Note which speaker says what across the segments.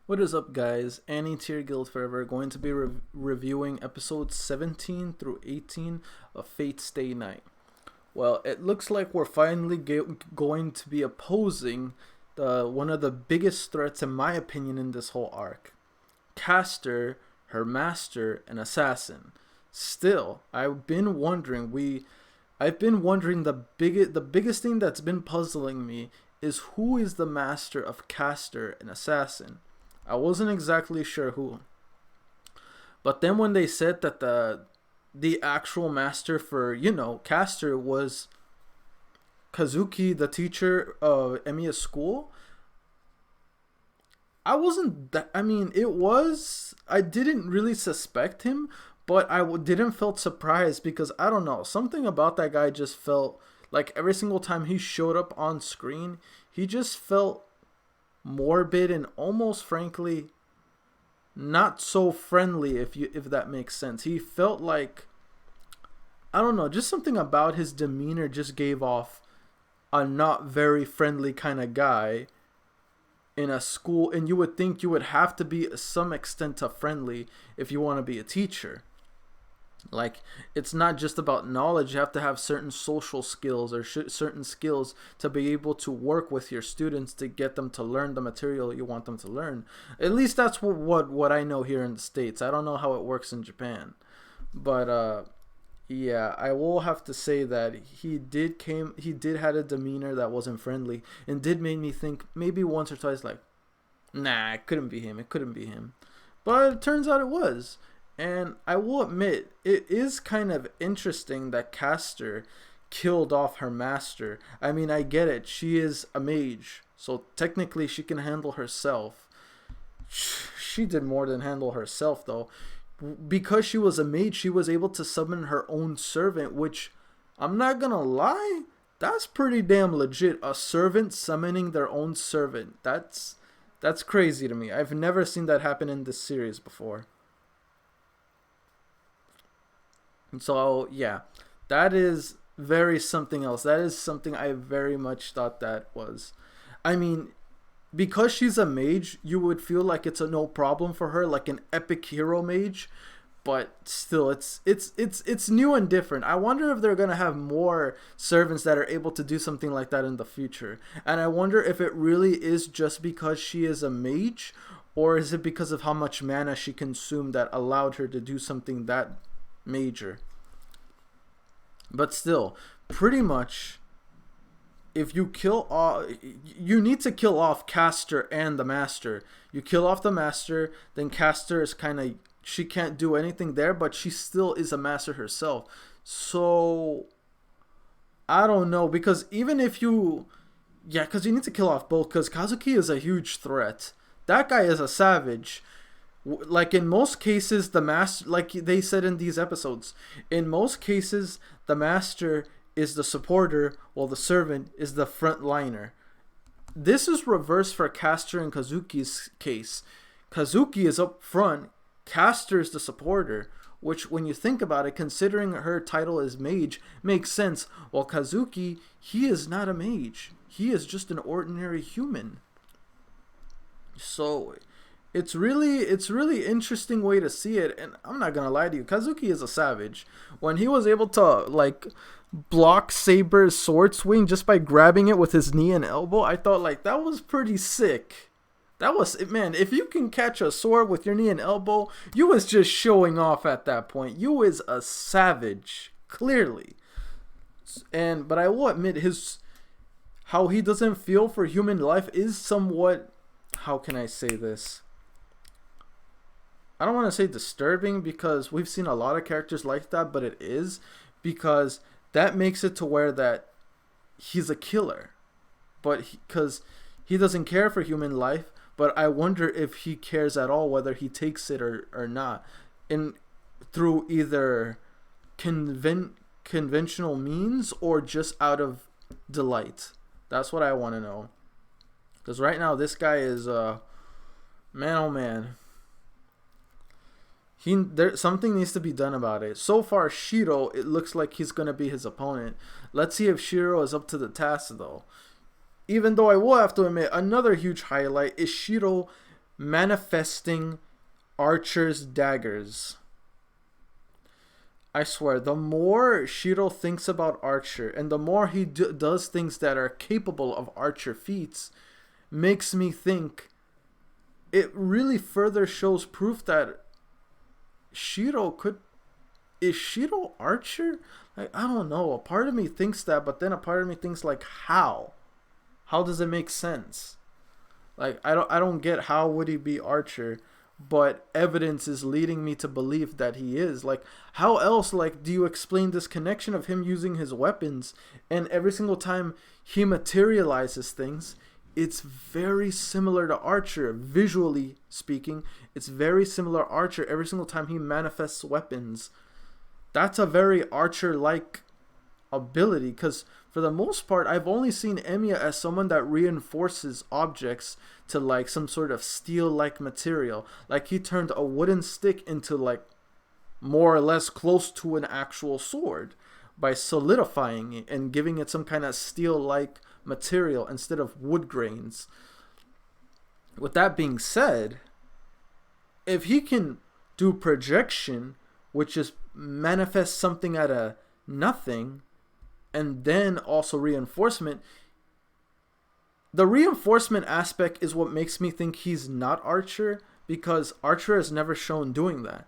Speaker 1: What is up, guys? Annie Tier Guild Forever going to be reviewing episodes 17 through 18 of Fate Stay Night. Well, it looks like we're finally going to be opposing one of the biggest threats, in my opinion, in this whole arc. Caster, her master, and assassin. Still, I've been wondering the biggest thing that's been puzzling me is who is the master of Caster and assassin. I wasn't exactly sure who. But then when they said that the actual master for, Caster was Kuzuki, the teacher of Emiya's school, I wasn't that, I mean, I didn't really suspect him, but didn't felt surprised because, I don't know, something about that guy just felt like every single time he showed up on screen, he just felt morbid and almost frankly not so friendly, if that makes sense. He felt like, I don't know, just something about his demeanor just gave off a not very friendly kind of guy in a school, and you would think you would have to be some extent of friendly if you want to be a teacher. Like, it's not just about knowledge. You have to have certain social skills or certain skills to be able to work with your students to get them to learn the material you want them to learn. At least that's what I know here in the States. I don't know how it works in Japan. But yeah, I will have to say that he did had a demeanor that wasn't friendly and did make me think maybe once or twice like, nah, it couldn't be him. It couldn't be him. But it turns out it was. And I will admit, it is kind of interesting that Caster killed off her master. I mean, I get it. She is a mage, so technically she can handle herself. She did more than handle herself, though. Because she was a mage, she was able to summon her own servant, which, I'm not gonna lie, that's pretty damn legit. A servant summoning their own servant. That's crazy to me. I've never seen that happen in this series before. So yeah, that is very something else. That is something I very much thought that was. I mean, because she's a mage, you would feel like it's a no problem for her, like an epic hero mage. But still, it's new and different. I wonder if they're gonna have more servants that are able to do something like that in the future. And I wonder if it really is just because she is a mage, or is it because of how much mana she consumed that allowed her to do something that major. But still, pretty much, if you kill off, you need to kill off Caster and the master. You kill off the master, then Caster is kind of, she can't do anything there, but she still is a master herself. So I don't know, because even if you, yeah, because you need to kill off both, because Kuzuki is a huge threat. That guy is a savage. Like, in most cases, the master, like they said in these episodes, in most cases the master is the supporter while the servant is the frontliner. This is reversed for Caster and Kuzuki's case. Kuzuki is up front, Caster is the supporter, which, when you think about it, considering her title is mage, makes sense. While Kuzuki, he is not a mage, he is just an ordinary human. So it's really interesting way to see it, and I'm not gonna lie to you, Kuzuki is a savage. When he was able to like block Saber's sword swing just by grabbing it with his knee and elbow, I thought like that was pretty sick. That was, man, if you can catch a sword with your knee and elbow, you was just showing off at that point. You is a savage, clearly. But I will admit how he doesn't feel for human life is somewhat, how can I say this? I don't want to say disturbing, because we've seen a lot of characters like that, but it is, because that makes it to where that he's a killer, but because he doesn't care for human life. But I wonder if he cares at all, whether he takes it or not, through either conventional means or just out of delight. That's what I want to know, because right now this guy is man, oh man. Something needs to be done about it. So far, Shiro, it looks like he's going to be his opponent. Let's see if Shiro is up to the task, though. Even though I will have to admit, another huge highlight is Shiro manifesting Archer's daggers. I swear, the more Shiro thinks about Archer and the more he does things that are capable of Archer feats, makes me think it really further shows proof that Shiro could... Is Shiro Archer? Like, I don't know. A part of me thinks that, but then a part of me thinks, like, how? How does it make sense? Like, I don't get how would he be Archer, but evidence is leading me to believe that he is. Like, how else, like, do you explain this connection of him using his weapons, and every single time he materializes things, it's very similar to Archer, visually speaking. It's very similar to Archer every single time he manifests weapons. That's a very Archer-like ability, because for the most part, I've only seen Emiya as someone that reinforces objects to, like, some sort of steel-like material. Like, he turned a wooden stick into, like, more or less close to an actual sword by solidifying it and giving it some kind of steel-like material instead of wood grains. With that being said, if he can do projection, which is manifest something out of nothing, and then also reinforcement, the reinforcement aspect is what makes me think he's not Archer, because Archer has never shown doing that.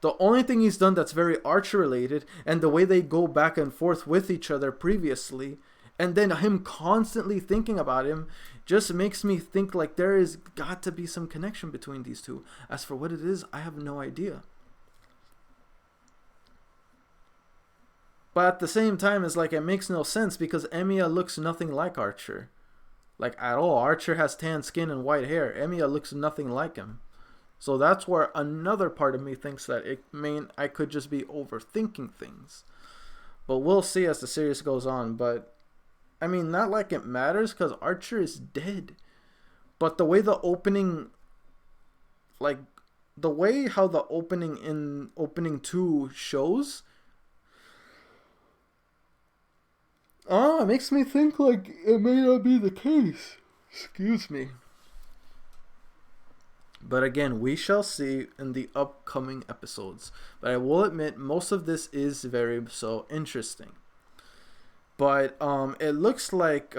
Speaker 1: The only thing he's done that's very Archer related, and the way they go back and forth with each other previously, and then him constantly thinking about him, just makes me think like there is got to be some connection between these two. As for what it is, I have no idea. But at the same time, it's like it makes no sense because Emiya looks nothing like Archer. Like, at all. Archer has tan skin and white hair. Emiya looks nothing like him. So that's where another part of me thinks that I could just be overthinking things. But we'll see as the series goes on. But, I mean, not like it matters because Archer is dead. But the way the opening, like, the way how the opening in opening 2 shows, it makes me think like it may not be the case. Excuse me. But again, we shall see in the upcoming episodes. But I will admit, most of this is very so interesting. But it looks like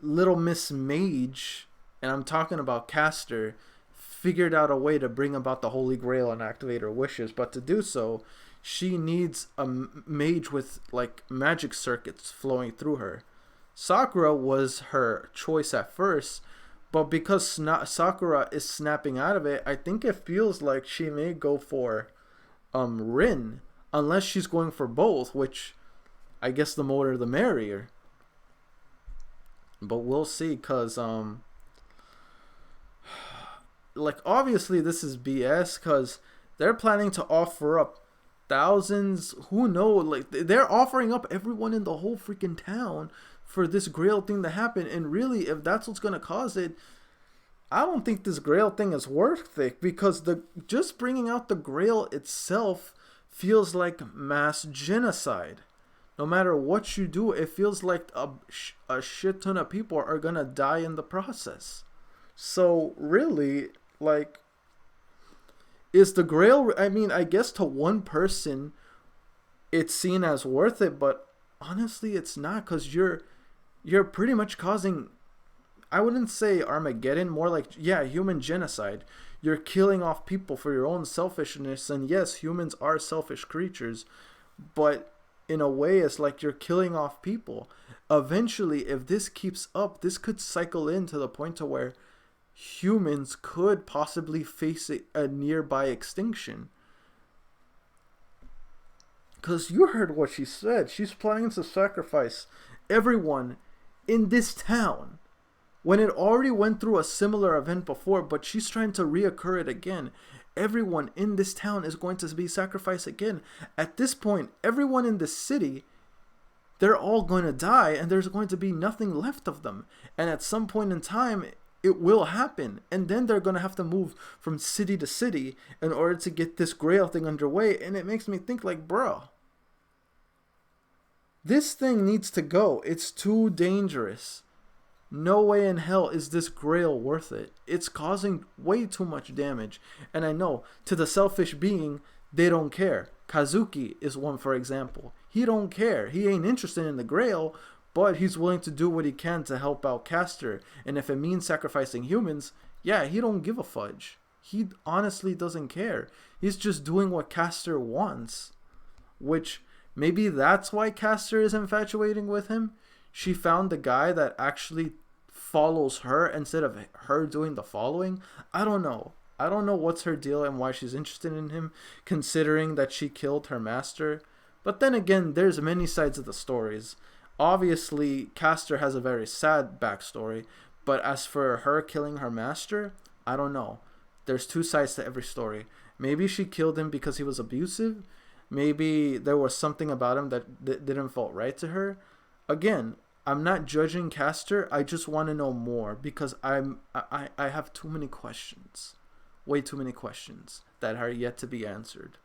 Speaker 1: Little Miss Mage, and I'm talking about Caster, figured out a way to bring about the Holy Grail and activate her wishes. But to do so, she needs a mage with like magic circuits flowing through her. Sakura was her choice at first, but because Sakura is snapping out of it, I think it feels like she may go for Rin, unless she's going for both, which I guess the more the merrier. But we'll see, cause like obviously this is BS, cause they're planning to offer up thousands, who knows, like they're offering up everyone in the whole freaking town for this Grail thing to happen. And really, if that's what's gonna cause it, I don't think this Grail thing is worth it, because the just bringing out the Grail itself feels like mass genocide. No matter what you do, it feels like a shit ton of people are gonna die in the process. So really, like, is the Grail, I mean, I guess to one person it's seen as worth it, but honestly it's not, because you're pretty much causing, I wouldn't say Armageddon, more like, yeah, human genocide. You're killing off people for your own selfishness, and yes, humans are selfish creatures, but in a way it's like you're killing off people. Eventually, if this keeps up, this could cycle into the point to where humans could possibly face a nearby extinction. Because you heard what she said. She's planning to sacrifice everyone in this town when it already went through a similar event before, but she's trying to reoccur it again. Everyone in this town is going to be sacrificed again. At this point, everyone in the city, they're all going to die, and there's going to be nothing left of them. And at some point in time, it will happen, and then they're going to have to move from city to city in order to get this Grail thing underway. And it makes me think like, bro, this thing needs to go. It's too dangerous. No way in hell is this Grail worth it. It's causing way too much damage. And I know, to the selfish being, they don't care. Kuzuki is one, for example. He don't care. He ain't interested in the Grail, but he's willing to do what he can to help out Caster. And if it means sacrificing humans, yeah, he don't give a fudge. He honestly doesn't care. He's just doing what Caster wants. Which, maybe that's why Caster is infatuating with him. She found the guy that actually follows her instead of her doing the following. I don't know. I don't know what's her deal and why she's interested in him, considering that she killed her master. But then again, there's many sides of the stories. Obviously, Caster has a very sad backstory, but as for her killing her master, I don't know. There's two sides to every story. Maybe she killed him because he was abusive. Maybe there was something about him that didn't feel right to her. Again, I'm not judging Caster. I just want to know more because I have too many questions. Way too many questions that are yet to be answered.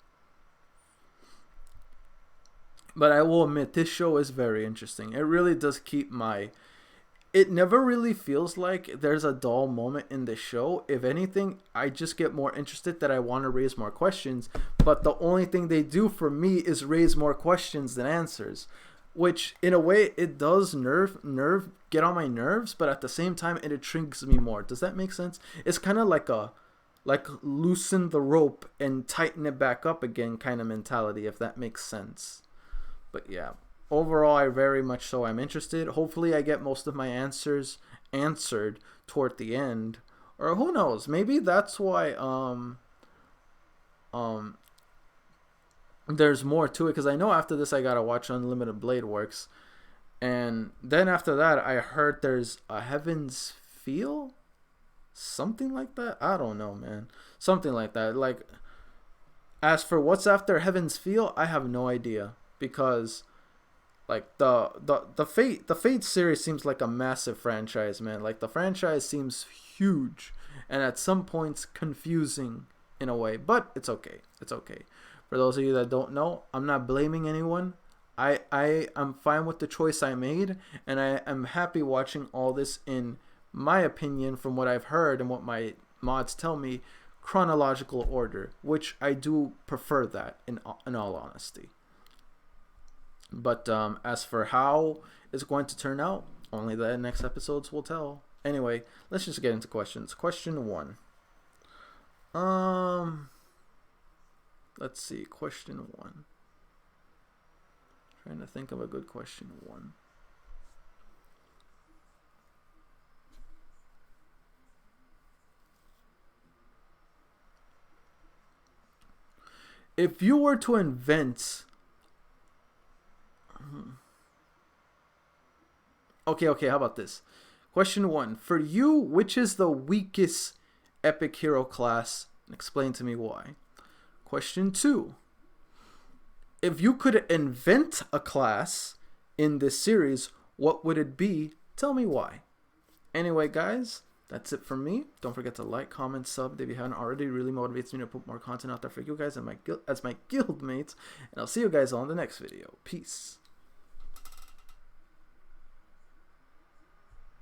Speaker 1: But I will admit, this show is very interesting. It really does keep my... It never really feels like there's a dull moment in the show. If anything, I just get more interested that I want to raise more questions. But the only thing they do for me is raise more questions than answers. Which, in a way, it does get on my nerves. But at the same time, it intrigues me more. Does that make sense? It's kind of like a... like loosen the rope and tighten it back up again kind of mentality, if that makes sense. But yeah, overall, I very much so I'm interested. Hopefully I get most of my answers answered toward the end, or who knows, maybe that's why there's more to it, because I know after this I gotta watch Unlimited Blade Works, and then after that I heard there's a Heaven's Feel, something like that. I don't know, man, something like that. Like, as for what's after Heaven's Feel, I have no idea. Because like the Fate series seems like a massive franchise, man. Like, the franchise seems huge and at some points confusing in a way, but it's okay. It's okay. For those of you that don't know, I'm not blaming anyone. I'm fine with the choice I made, and I am happy watching all this in my opinion, from what I've heard and what my mods tell me, chronological order, which I do prefer that in all honesty. But as for how it's going to turn out, only the next episodes will tell. Anyway, let's just get into questions. Question 1. Let's see. Question 1. Trying to think of a good question 1. If you were to invent... Okay, how about this? Question 1. For you, which is the weakest epic hero class? Explain to me why. Question 2. If you could invent a class in this series, what would it be? Tell me why. Anyway, guys, that's it from me. Don't forget to like, comment, sub if you haven't already. It really motivates me to put more content out there for you guys and my guild mates. And I'll see you guys on the next video. Peace.